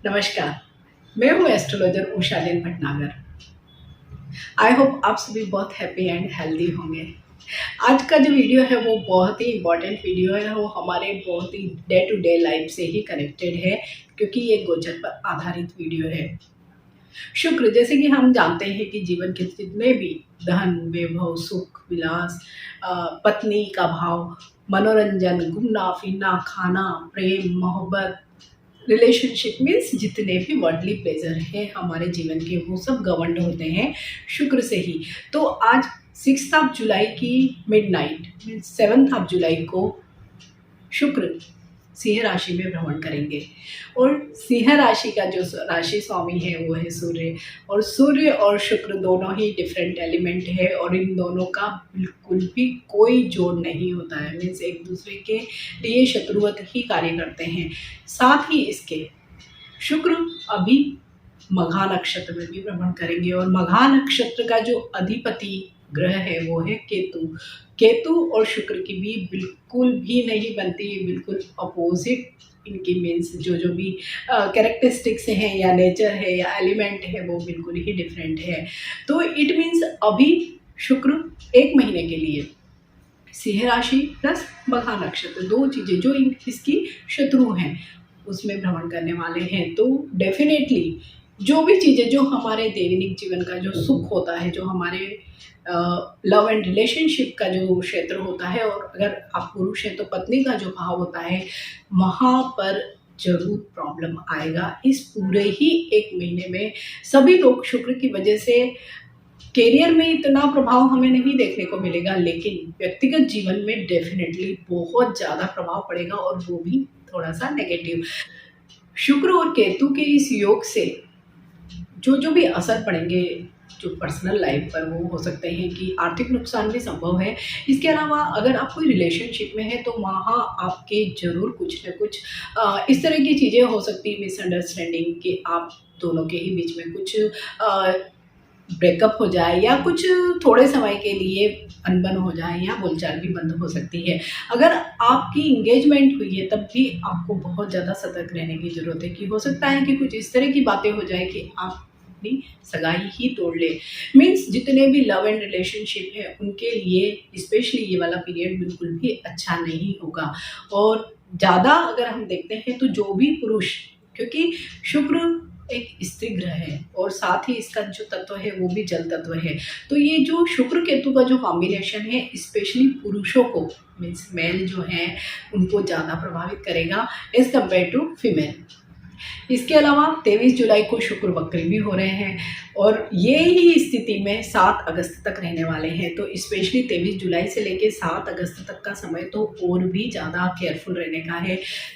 नमस्कार, मैं हूँ एस्ट्रोलॉजर उषालिन भटनागर। आई होप आप सभी बहुत हैप्पी एंड हेल्दी होंगे। आज का जो वीडियो है वो बहुत ही इम्पोर्टेंट वीडियो है। वो हमारे बहुत ही डे टू डे लाइफ से ही कनेक्टेड है, क्योंकि ये गोचर पर आधारित वीडियो है। शुक्र, जैसे कि हम जानते हैं कि जीवन के जितने भी धन, वैभव, सुख, विलास, पत्नी का भाव, मनोरंजन, घूमना फिरना, खाना, प्रेम, मोहब्बत, रिलेशनशिप मीन्स जितने भी वर्ल्डली प्लेजर हैं हमारे जीवन के, वो सब गवर्नड होते हैं शुक्र से ही। तो आज 6 ऑफ जुलाई की मिडनाइट मीन्स 7 ऑफ जुलाई को शुक्र सिंह राशि में भ्रमण करेंगे। और सिंह राशि का जो राशि स्वामी है वो है सूर्य। और सूर्य और शुक्र दोनों ही डिफरेंट एलिमेंट है, और इन दोनों का बिल्कुल भी कोई जोड़ नहीं होता है। मीन्स एक दूसरे के लिए शत्रुवत ही कार्य करते हैं। साथ ही इसके शुक्र अभी मघा नक्षत्र में भी भ्रमण करेंगे, और मघा नक्षत्र का जो अधिपति ग्रह है वो है केतु। केतु और शुक्र की भी बिल्कुल भी नहीं बनती, बिल्कुल अपोजिट इनकी मीन्स जो भी कैरेक्टरिस्टिक्स हैं या नेचर है या एलिमेंट है वो बिल्कुल ही डिफरेंट है। तो इट मीन्स अभी शुक्र एक महीने के लिए सिंह राशि प्लस मघा नक्षत्र, दो चीज़ें जो इसकी शत्रु हैं उसमें भ्रमण करने वाले हैं। तो डेफिनेटली जो भी चीज़ें जो हमारे दैनिक जीवन का जो सुख होता है, जो हमारे लव एंड रिलेशनशिप का जो क्षेत्र होता है, और अगर आप पुरुष हैं तो पत्नी का जो भाव होता है, वहाँ पर जरूर प्रॉब्लम आएगा। इस पूरे ही एक महीने में सभी लोग शुक्र की वजह से कैरियर में इतना प्रभाव हमें नहीं देखने को मिलेगा, लेकिन व्यक्तिगत जीवन में डेफिनेटली बहुत ज़्यादा प्रभाव पड़ेगा, और वो भी थोड़ा सा नेगेटिव। शुक्र और केतु के इस योग से जो भी असर पड़ेंगे जो पर्सनल लाइफ पर, वो हो सकते हैं कि आर्थिक नुकसान भी संभव है। इसके अलावा अगर आप कोई रिलेशनशिप में है तो वहाँ आपके ज़रूर कुछ न कुछ इस तरह की चीज़ें हो सकती है, मिसअंडरस्टैंडिंग, कि आप दोनों के ही बीच में कुछ ब्रेकअप हो जाए, या कुछ थोड़े समय के लिए अनबन हो जाए, या बोलचाल भी बंद हो सकती है। अगर आपकी इंगेजमेंट हुई है तब भी आपको बहुत ज़्यादा सतर्क रहने की ज़रूरत है, कि हो सकता है कि कुछ इस तरह की बातें हो जाए कि आप अपनी सगाई ही तोड़ ले। मीन्स जितने भी लव एंड रिलेशनशिप है उनके लिए स्पेशली ये वाला पीरियड बिल्कुल भी अच्छा नहीं होगा। और ज़्यादा अगर हम देखते हैं तो जो भी पुरुष, क्योंकि शुक्र एक स्त्री ग्रह है और साथ ही इसका जो तत्व है वो भी जल तत्व है, तो ये जो शुक्र केतु का जो कॉम्बिनेशन है स्पेशली पुरुषों को मीन्स मेल जो है उनको ज़्यादा प्रभावित करेगा एज कम्पेयर टू फीमेल। इसके अलावा 23 जुलाई को शुक्र वक्री भी हो रहे हैं, और ये ही स्थिति में 7 अगस्त तक रहने वाले हैं। तो स्पेशली 23 जुलाई से लेकर 7 अगस्त तक का समय तो और भी ज़्यादा केयरफुल रहने का है।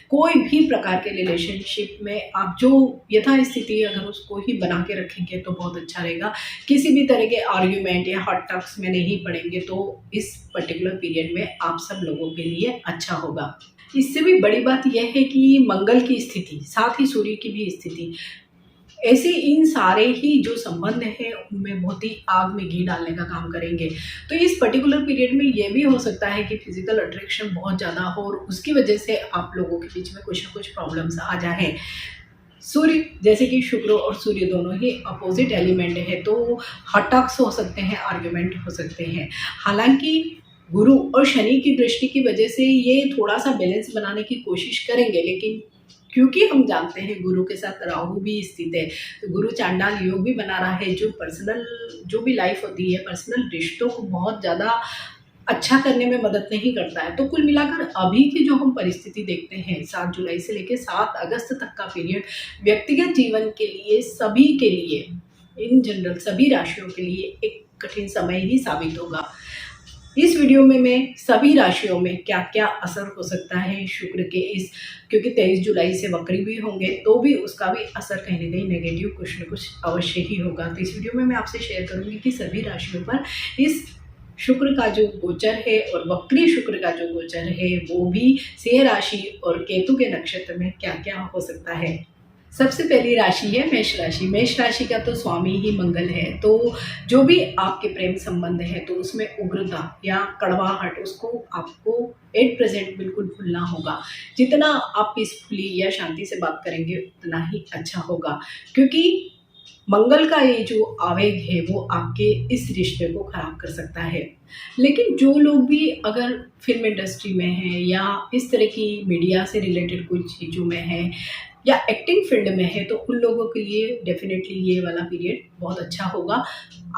कोई भी प्रकार के रिलेशनशिप में आप जो यथास्थिति अगर उसको ही बना के रखेंगे तो बहुत अच्छा रहेगा। किसी भी तरह के आर्ग्यूमेंट या हॉट टॉक्स में नहीं पड़ेंगे तो इस पर्टिकुलर पीरियड में आप सब लोगों के लिए अच्छा होगा। इससे भी बड़ी बात यह है कि मंगल की स्थिति, साथ ही सूर्य की भी स्थिति, ऐसे इन सारे ही जो संबंध हैं उनमें बहुत ही आग में घी डालने का काम करेंगे। तो इस पर्टिकुलर पीरियड में ये भी हो सकता है कि फिजिकल अट्रैक्शन बहुत ज़्यादा हो, और उसकी वजह से आप लोगों के बीच में कुछ ना कुछ प्रॉब्लम्स आ जाए। सूर्य, जैसे कि शुक्र और सूर्य दोनों ही अपोजिट एलिमेंट है, तो हॉट टॉक्स हो सकते हैं, आर्ग्यूमेंट हो सकते हैं। हालांकि गुरु और शनि की दृष्टि की वजह से ये थोड़ा सा बैलेंस बनाने की कोशिश करेंगे, लेकिन क्योंकि हम जानते हैं गुरु के साथ राहु भी स्थित है, तो गुरु चांडाल योग भी बना रहा है, जो पर्सनल जो भी लाइफ होती है, पर्सनल रिश्तों को बहुत ज़्यादा अच्छा करने में मदद नहीं करता है। तो कुल मिलाकर अभी की जो हम परिस्थिति देखते हैं 7 जुलाई से लेकर 7 अगस्त तक का पीरियड व्यक्तिगत जीवन के लिए, सभी के लिए, इन जनरल सभी राशियों के लिए एक कठिन समय ही साबित होगा। इस वीडियो में मैं सभी राशियों में क्या क्या असर हो सकता है शुक्र के इस, क्योंकि 23 जुलाई से वक्री भी होंगे तो भी उसका भी असर कहीं ना कहीं नेगेटिव कुछ न कुछ अवश्य ही होगा। तो इस वीडियो में मैं आपसे शेयर करूंगी कि सभी राशियों पर इस शुक्र का जो गोचर है और वक्री शुक्र का जो गोचर है वो भी सिंह राशि और केतु के नक्षत्र में क्या क्या हो सकता है। सबसे पहली राशि है मेष राशि। मेष राशि का तो स्वामी ही मंगल है, तो जो भी आपके प्रेम संबंध है तो उसमें उग्रता या कड़वाहट उसको आपको एट प्रेजेंट बिल्कुल भूलना होगा। जितना आप पीसफुली या शांति से बात करेंगे उतना ही अच्छा होगा, क्योंकि मंगल का ये जो आवेग है वो आपके इस रिश्ते को खराब कर सकता है। लेकिन जो लोग भी अगर फिल्म इंडस्ट्री में हैं या इस तरह की मीडिया से रिलेटेड कुछ चीज़ों में हैं या एक्टिंग फील्ड में है, तो उन लोगों के लिए डेफिनेटली ये वाला पीरियड बहुत अच्छा होगा।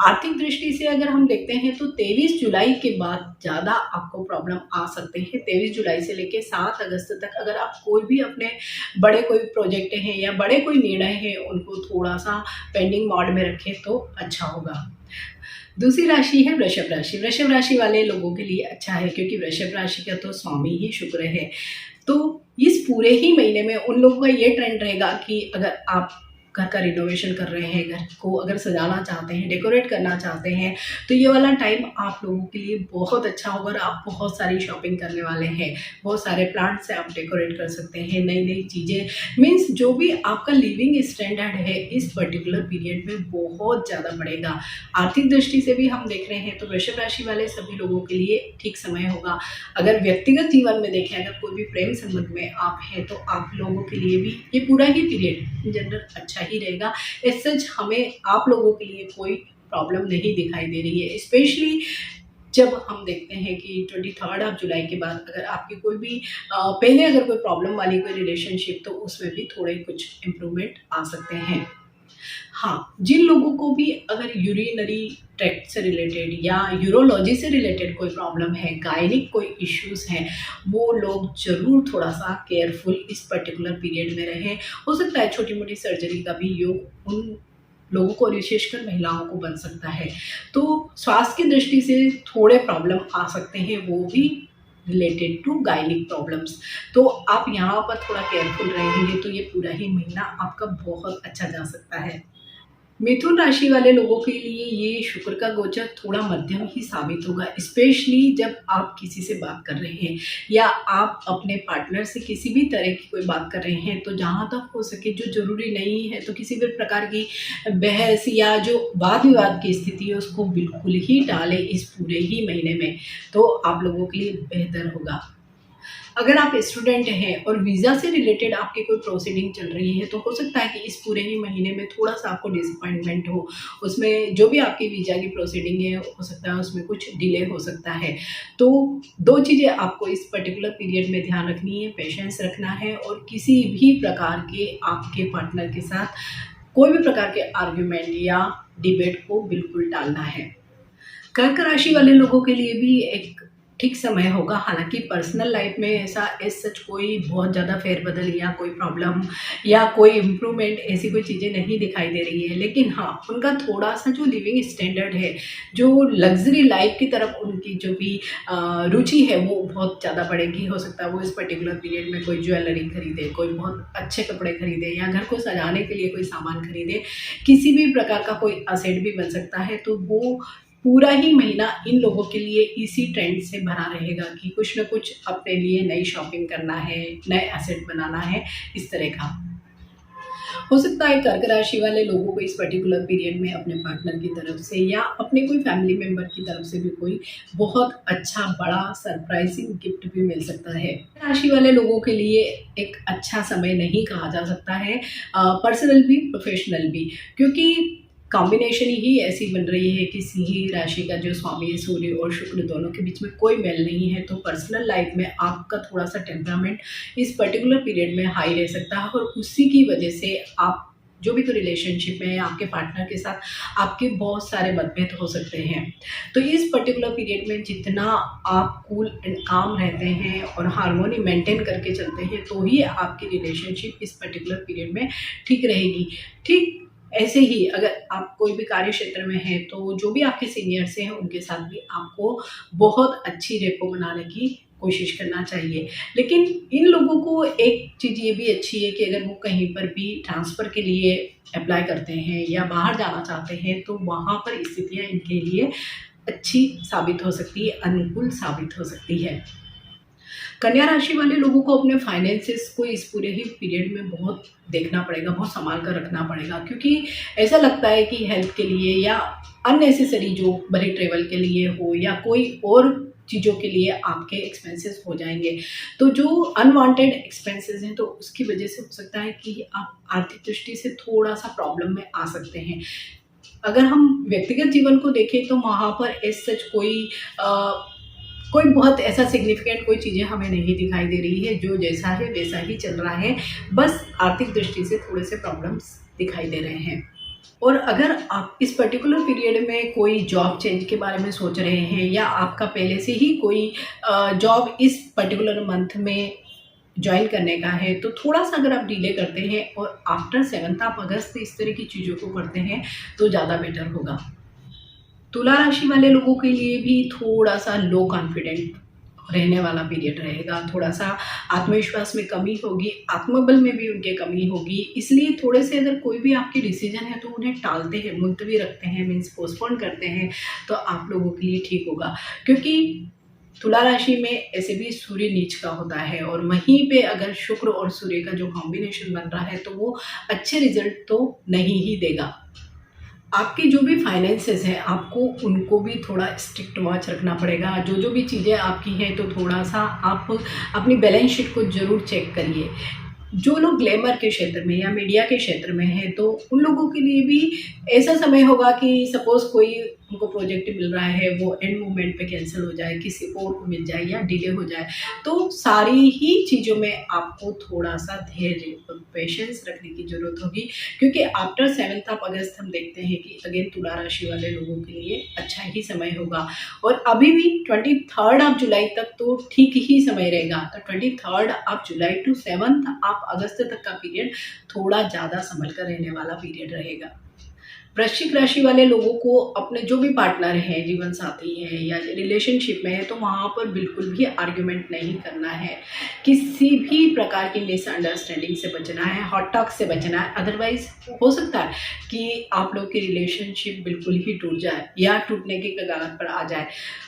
आर्थिक दृष्टि से अगर हम देखते हैं तो 23 जुलाई के बाद ज़्यादा आपको प्रॉब्लम आ सकते हैं। 23 जुलाई से लेकर 7 अगस्त तक अगर आप कोई भी अपने बड़े कोई प्रोजेक्ट हैं या बड़े कोई निर्णय हैं उनको थोड़ा सा पेंडिंग मोड में रखें तो अच्छा होगा। दूसरी राशि है वृषभ राशि। वृषभ राशि वाले लोगों के लिए अच्छा है, क्योंकि वृषभ राशि का तो स्वामी ही शुक्र है। तो इस पूरे ही महीने में उन लोगों का ये ट्रेंड रहेगा कि अगर आप घर का रिनोवेशन कर रहे हैं, घर को अगर सजाना चाहते हैं, डेकोरेट करना चाहते हैं, तो ये वाला टाइम आप लोगों के लिए बहुत अच्छा होगा और आप बहुत सारी शॉपिंग करने वाले हैं। बहुत सारे प्लांट से आप डेकोरेट कर सकते हैं, नई नई चीज़ें, मीन्स जो भी आपका लिविंग स्टैंडर्ड है इस पर्टिकुलर पीरियड में बहुत ज़्यादा बढ़ेगा। आर्थिक दृष्टि से भी हम देख रहे हैं तो वृषभ राशि वाले सभी लोगों के लिए ठीक समय होगा। अगर व्यक्तिगत जीवन में देखें, अगर कोई भी प्रेम संबंध में आप हैं तो आप लोगों के लिए भी ये पूरा ही पीरियड इन जनरल अच्छा ही रहेगा। इस सच हमें आप लोगों के लिए कोई प्रॉब्लम नहीं दिखाई दे रही है, स्पेशली जब हम देखते हैं कि 23 ऑफ जुलाई के बाद अगर आपकी कोई भी पहले अगर कोई प्रॉब्लम वाली कोई रिलेशनशिप, तो उसमें भी थोड़े कुछ इम्प्रूवमेंट आ सकते हैं। हाँ, जिन लोगों को भी अगर यूरिनरी ट्रैक्ट से रिलेटेड या यूरोलॉजी से रिलेटेड कोई प्रॉब्लम है, गायनिक कोई इश्यूज़ हैं, वो लोग ज़रूर थोड़ा-सा केयरफुल इस पर्टिकुलर पीरियड में रहें। हो सकता है छोटी-मोटी सर्जरी का भी योग उन लोगों को, विशेषकर महिलाओं को, बन सकता है। तो स्वास्थ्य की दृष्टि से थोड़े प्रॉब्लम आ सकते हैं, वो भी रिलेटेड टू गायनिक प्रॉब्लम्स। तो आप यहाँ पर थोड़ा केयरफुल रहेंगे तो ये पूरा ही महीना आपका बहुत अच्छा जा सकता है। मिथुन राशि वाले लोगों के लिए ये शुक्र का गोचर थोड़ा मध्यम ही साबित होगा, स्पेशली जब आप किसी से बात कर रहे हैं या आप अपने पार्टनर से किसी भी तरह की कोई बात कर रहे हैं, तो जहाँ तक हो सके, जो ज़रूरी नहीं है तो किसी भी प्रकार की बहस या जो वाद विवाद की स्थिति है उसको बिल्कुल ही टालें इस पूरे ही महीने में, तो आप लोगों के लिए बेहतर होगा। अगर आप स्टूडेंट हैं और वीज़ा से रिलेटेड आपकी कोई प्रोसीडिंग चल रही है, तो हो सकता है कि इस पूरे ही महीने में थोड़ा-सा आपको डिसअपॉइंटमेंट हो। उसमें जो भी आपकी वीज़ा की प्रोसीडिंग है, हो सकता है उसमें कुछ डिले हो सकता है। तो 2 चीज़ें आपको इस पर्टिकुलर पीरियड में ध्यान रखनी है, पेशेंस रखना है और किसी भी प्रकार के आपके पार्टनर के साथ कोई भी प्रकार के आर्ग्यूमेंट या डिबेट को बिल्कुल टालना है। कर्क राशि वाले लोगों के लिए भी एक ठीक समय होगा। हालाँकि पर्सनल लाइफ में ऐसा एज़ सच कोई बहुत ज़्यादा फेरबदल या कोई प्रॉब्लम या कोई इम्प्रूवमेंट, ऐसी कोई चीज़ें नहीं दिखाई दे रही है। लेकिन हाँ, उनका थोड़ा-सा जो लिविंग स्टैंडर्ड है, जो लग्ज़री लाइफ़ की तरफ उनकी जो भी रुचि है वो बहुत ज़्यादा बढ़ेगी। हो सकता है वो इस पर्टिकुलर पीरियड में कोई ज्वेलरी खरीदे, कोई बहुत अच्छे कपड़े खरीदे या घर को सजाने के लिए कोई सामान खरीदे। किसी भी प्रकार का कोई असेट भी बन सकता है, तो वो पूरा ही महीना इन लोगों के लिए इसी ट्रेंड से भरा रहेगा कि कुछ न कुछ अपने लिए नई शॉपिंग करना है, नए एसेट बनाना है, इस तरह का। हो सकता है कर्क राशि वाले लोगों को इस पर्टिकुलर पीरियड में अपने पार्टनर की तरफ से या अपने कोई फैमिली मेंबर की तरफ से भी कोई बहुत अच्छा बड़ा सरप्राइजिंग गिफ्ट भी मिल सकता है। राशि वाले लोगों के लिए एक अच्छा समय नहीं कहा जा सकता है, पर्सनल भी प्रोफेशनल भी, क्योंकि कॉम्बिनेशन ही ऐसी बन रही है कि सिंह राशि का जो स्वामी है सूर्य और शुक्र, दोनों के बीच में कोई मेल नहीं है। तो पर्सनल लाइफ में आपका थोड़ा-सा टेम्परामेंट इस पर्टिकुलर पीरियड में हाई रह सकता है और उसी की वजह से आप जो भी कोई रिलेशनशिप में या आपके पार्टनर के साथ आपके बहुत सारे मतभेद हो सकते हैं। तो इस पर्टिकुलर पीरियड में जितना आप कूल एंड काम रहते हैं और हार्मोनी मेंटेन करके चलते हैं, तो ही आपकी रिलेशनशिप इस पर्टिकुलर पीरियड में ठीक रहेगी। ठीक ऐसे ही अगर आप कोई भी कार्य क्षेत्र में हैं, तो जो भी आपके सीनियर्स हैं उनके साथ भी आपको बहुत अच्छी रेपो बनाने की कोशिश करना चाहिए। लेकिन इन लोगों को एक चीज़ ये भी अच्छी है कि अगर वो कहीं पर भी ट्रांसफ़र के लिए अप्लाई करते हैं या बाहर जाना चाहते हैं, तो वहाँ पर स्थितियाँ इनके लिए अच्छी साबित हो सकती है, अनुकूल साबित हो सकती है। कन्या राशि वाले लोगों को अपने फाइनेंसेस को इस पूरे ही पीरियड में बहुत देखना पड़ेगा, बहुत संभाल कर रखना पड़ेगा, क्योंकि ऐसा लगता है कि हेल्थ के लिए या अननेसेसरी जो बड़े ट्रेवल के लिए हो या कोई और चीज़ों के लिए आपके एक्सपेंसेस हो जाएंगे। तो जो अनवांटेड एक्सपेंसेस हैं तो उसकी वजह से हो सकता है कि आप आर्थिक दृष्टि से थोड़ा सा प्रॉब्लम में आ सकते हैं। अगर हम व्यक्तिगत जीवन को देखें तो वहाँ पर एज सच कोई बहुत ऐसा सिग्निफिकेंट कोई चीज़ें हमें नहीं दिखाई दे रही है, जो जैसा है वैसा ही चल रहा है, बस आर्थिक दृष्टि से थोड़े से प्रॉब्लम्स दिखाई दे रहे हैं। और अगर आप इस पर्टिकुलर पीरियड में कोई जॉब चेंज के बारे में सोच रहे हैं या आपका पहले से ही कोई जॉब इस पर्टिकुलर मंथ में जॉइन करने का है, तो थोड़ा सा अगर आप डिले करते हैं और आफ्टर 7 अगस्त इस तरह की चीज़ों को करते हैं तो ज़्यादा बेटर होगा। तुला राशि वाले लोगों के लिए भी थोड़ा सा लो कॉन्फिडेंट रहने वाला पीरियड रहेगा, थोड़ा सा आत्मविश्वास में कमी होगी, आत्मबल में भी उनके कमी होगी, इसलिए थोड़े से अगर कोई भी आपके डिसीजन है तो उन्हें टालते हैं, मुलतवी रखते हैं, मीन्स पोस्टपोन करते हैं, तो आप लोगों के लिए ठीक होगा। क्योंकि तुला राशि में ऐसे भी सूर्य नीच का होता है और वहीं पे अगर शुक्र और सूर्य का जो कॉम्बिनेशन बन रहा है तो वो अच्छे रिजल्ट तो नहीं ही देगा। आपके जो भी फाइनेंसेस हैं आपको उनको भी थोड़ा स्ट्रिक्ट वॉच रखना पड़ेगा। जो भी चीज़ें आपकी हैं तो थोड़ा सा आप अपनी बैलेंस शीट को ज़रूर चेक करिए। जो लोग ग्लैमर के क्षेत्र में या मीडिया के क्षेत्र में हैं तो उन लोगों के लिए भी ऐसा समय होगा कि सपोज़ कोई उनको प्रोजेक्ट मिल रहा है वो एंड मोमेंट पे कैंसिल हो जाए, किसी और को मिल जाए या डिले हो जाए, तो सारी ही चीज़ों में आपको थोड़ा सा धैर्य और पेशेंस रखने की ज़रूरत होगी, क्योंकि आफ्टर 7 अगस्त हम देखते हैं कि अगेन तुला राशि वाले लोगों के लिए अच्छा ही समय होगा। और अभी भी 23 जुलाई तक तो ठीक ही समय रहेगा, तो 23 जुलाई टू 7 अगस्त तक का पीरियड थोड़ा ज़्यादा संभल कर रहने वाला पीरियड रहेगा। वृश्चिक राशि वाले लोगों को अपने जो भी पार्टनर हैं, जीवन साथी हैं या रिलेशनशिप में है, तो वहाँ पर बिल्कुल भी आर्ग्यूमेंट नहीं करना है, किसी भी प्रकार की मिसअंडरस्टैंडिंग से बचना है, हॉट टॉक से बचना है। अदरवाइज हो सकता है कि आप लोग की रिलेशनशिप बिल्कुल ही टूट जाए या टूटने के कगार पर आ जाए।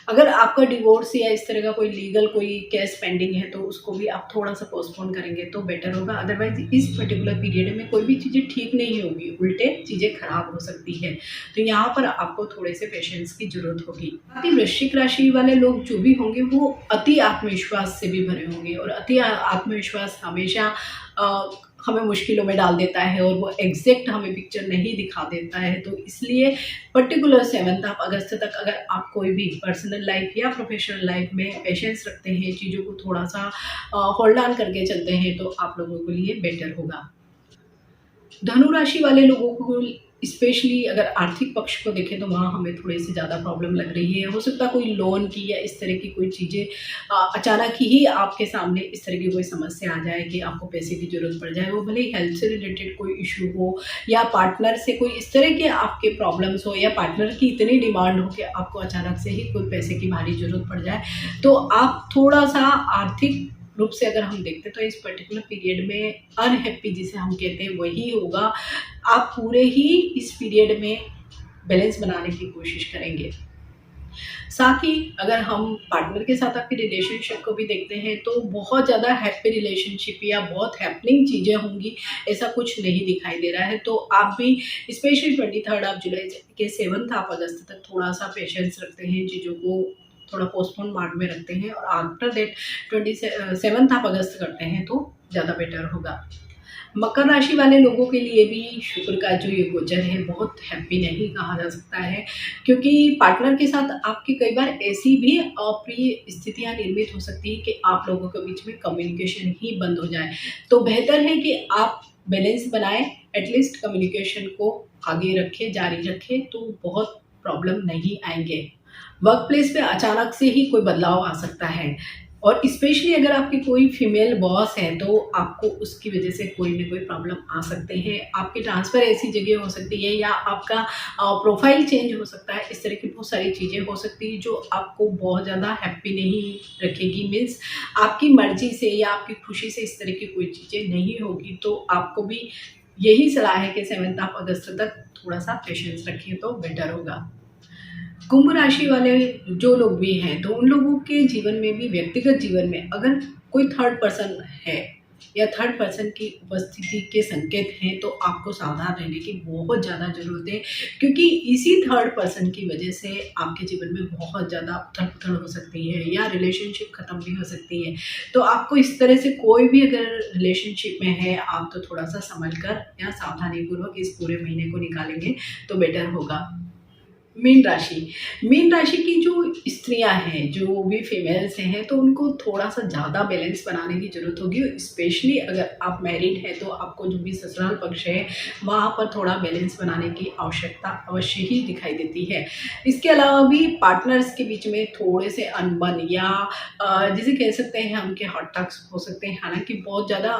अगर आपका डिवोर्स या इस तरह का कोई लीगल कोई केस पेंडिंग है तो उसको भी आप थोड़ा सा पोस्टपोन करेंगे तो बेटर होगा। अदरवाइज इस पर्टिकुलर पीरियड में कोई भी चीज़ें ठीक नहीं होगी, उल्टे चीज़ें खराब हो सकती है, तो यहाँ पर आपको थोड़े से पेशेंस की जरूरत होगी। बाकी वृश्चिक राशि वाले लोग जो भी होंगे वो अति आत्मविश्वास से भी भरे होंगे और अति आत्मविश्वास हमेशा हमें मुश्किलों में डाल देता है और वो एग्जैक्ट हमें पिक्चर नहीं दिखा देता है। तो इसलिए पर्टिकुलर 7 अगस्त तक अगर आप कोई भी पर्सनल लाइफ या प्रोफेशनल लाइफ में पेशेंस रखते हैं, चीज़ों को थोड़ा सा होल्ड ऑन करके चलते हैं, तो आप लोगों के लिए बेटर होगा। धनु राशि वाले लोगों को स्पेशली अगर आर्थिक पक्ष को देखें तो वहाँ हमें थोड़ी सी ज़्यादा प्रॉब्लम लग रही है। हो सकता है कोई लोन की या इस तरह की कोई चीज़ें अचानक ही आपके सामने इस तरह की कोई समस्या आ जाए कि आपको पैसे की ज़रूरत पड़ जाए, वो भले ही हेल्थ से रिलेटेड कोई इशू हो या पार्टनर से कोई इस तरह के आपके प्रॉब्लम्स हो या पार्टनर की इतनी डिमांड हो कि आपको अचानक से ही कोई पैसे की भारी ज़रूरत पड़ जाए, तो आप थोड़ा सा आर्थिक रूप से अगर हम देखते हैं तो इस पर्टिकुलर पीरियड में अनहैप्पी जिसे हम कहते हैं वही होगा। आप पूरे ही इस पीरियड में बैलेंस बनाने की कोशिश करेंगे। साथ ही अगर हम पार्टनर के साथ आपकी रिलेशनशिप को भी देखते हैं तो बहुत ज़्यादा हैप्पी रिलेशनशिप या बहुत हैपनिंग चीज़ें होंगी, ऐसा कुछ नहीं दिखाई दे रहा है। तो आप भी स्पेशली 23 जुलाई के 7 अगस्त तक थोड़ा सा पेशेंस रखते हैं, चीज़ों को थोड़ा पोस्टपोन मार्ग में रखते हैं और आफ्टर दैट 27 अगस्त करते हैं तो ज़्यादा बेटर होगा। मकर राशि वाले लोगों के लिए भी शुक्र का जो ये गोचर है बहुत हैप्पी नहीं कहा जा सकता है, क्योंकि पार्टनर के साथ आपकी कई बार ऐसी भी अप्रिय स्थितियां निर्मित हो सकती है कि आप लोगों के बीच में कम्युनिकेशन ही बंद हो जाए। तो बेहतर है कि आप बैलेंस बनाएं, एटलीस्ट कम्युनिकेशन को आगे रखें, जारी रखें, तो बहुत प्रॉब्लम नहीं आएंगे। वर्क प्लेस पे अचानक से ही कोई बदलाव आ सकता है और स्पेशली अगर आपकी कोई फीमेल बॉस है तो आपको उसकी वजह से कोई ना कोई प्रॉब्लम आ सकते हैं। आपकी ट्रांसफ़र ऐसी जगह हो सकती है या आपका प्रोफाइल चेंज हो सकता है। इस तरह की बहुत सारी चीज़ें हो सकती हैं जो आपको बहुत ज़्यादा हैप्पी नहीं रखेगी। मीन्स आपकी मर्जी से या आपकी खुशी से इस तरह की कोई चीज़ें नहीं होगी। तो आपको भी यही सलाह है कि 7 अगस्त तक थोड़ा सा पेशेंस रखें तो बेटर होगा। कुंभ राशि वाले जो लोग भी हैं, तो उन लोगों के जीवन में भी, व्यक्तिगत जीवन में अगर कोई थर्ड पर्सन है या थर्ड पर्सन की उपस्थिति के संकेत हैं, तो आपको सावधान रहने की बहुत ज़्यादा ज़रूरत है, क्योंकि इसी थर्ड पर्सन की वजह से आपके जीवन में बहुत ज़्यादा उथल-पुथल हो सकती है या रिलेशनशिप ख़त्म भी हो सकती है। तो आपको इस तरह से कोई भी अगर रिलेशनशिप में है, आप तो थोड़ा-सा संभल कर या सावधानीपूर्वक इस पूरे महीने को निकालेंगे तो बेटर होगा। मीन राशि, मीन राशि की जो स्त्रियां हैं, जो भी फीमेल्स हैं, तो उनको थोड़ा सा ज़्यादा बैलेंस बनाने की ज़रूरत होगी। स्पेशली अगर आप मैरिड हैं, तो आपको जो भी ससुराल पक्ष है वहाँ पर थोड़ा बैलेंस बनाने की आवश्यकता अवश्य ही दिखाई देती है। इसके अलावा भी पार्टनर्स के बीच में थोड़े से अनबन या जिसे कह सकते हैं हम कि हॉट टॉक्स हो सकते हैं। हालांकि बहुत ज़्यादा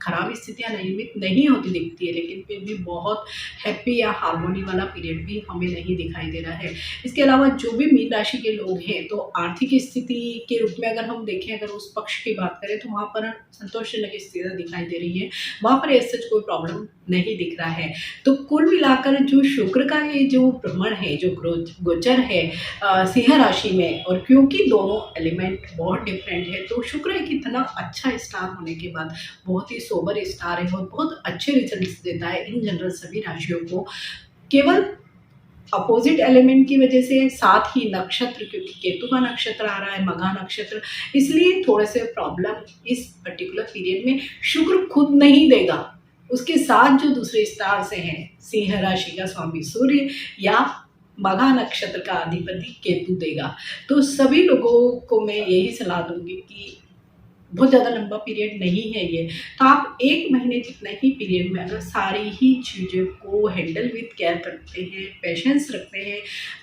खराब स्थितियाँ नहीं होती दिखती है, लेकिन फिर भी बहुत हैप्पी या हार्मोनी वाला पीरियड भी हमें नहीं दिखाई दे रहा है। इसके अलावा जो भी मीन राशि के लोग हैं, तो आर्थिक स्थिति के रूप में अगर हम देखें, अगर उस पक्ष की बात करें, तो वहाँ पर संतोषजनक स्थितियाँ दिखाई दे रही है। वहाँ पर ऐसा कोई प्रॉब्लम नहीं दिख रहा है। तो कुल मिलाकर जो शुक्र का ये जो भ्रमण है, जो गोचर है सिंह राशि में, और क्योंकि दोनों एलिमेंट बहुत डिफरेंट है, तो शुक्र एक इतना अच्छा स्टार होने के बाद बहुत ही सोबर स्टार है और बहुत अच्छे रिजल्ट्स देता है इन जनरल सभी राशियों को। केवल अपोजिट एलिमेंट की वजह से, साथ ही नक्षत्र, क्योंकि केतु का नक्षत्र आ रहा है, मघा नक्षत्र, इसलिए थोड़े से प्रॉब्लम इस पर्टिकुलर पीरियड में शुक्र खुद नहीं देगा। उसके साथ जो दूसरे स्टार से हैं, सिंह राशि का स्वामी सूर्य या मघा नक्षत्र का अधिपति केतु देगा। तो सभी लोगों को मैं यही सलाह दूंगी कि बहुत ज़्यादा लंबा पीरियड नहीं है ये, तो आप 1 महीने जितना ही पीरियड में अगर सारी ही चीज़ों को हैंडल विथ केयर करते हैं, पेशेंस रखते हैं,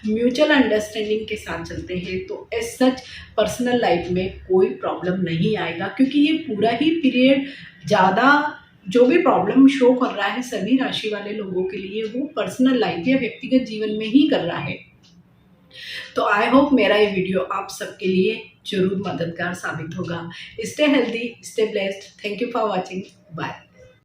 म्यूचुअल अंडरस्टैंडिंग के साथ चलते हैं, तो एज सच पर्सनल लाइफ में कोई प्रॉब्लम नहीं आएगा। क्योंकि ये पूरा ही पीरियड ज़्यादा जो भी प्रॉब्लम शो कर रहा है सभी राशि वाले लोगों के लिए, वो पर्सनल लाइफ या व्यक्तिगत जीवन में ही कर रहा है। तो आई होप मेरा ये वीडियो आप सबके लिए जरूर मददगार साबित होगा। Stay healthy, stay blessed. Thank you for watching. Bye.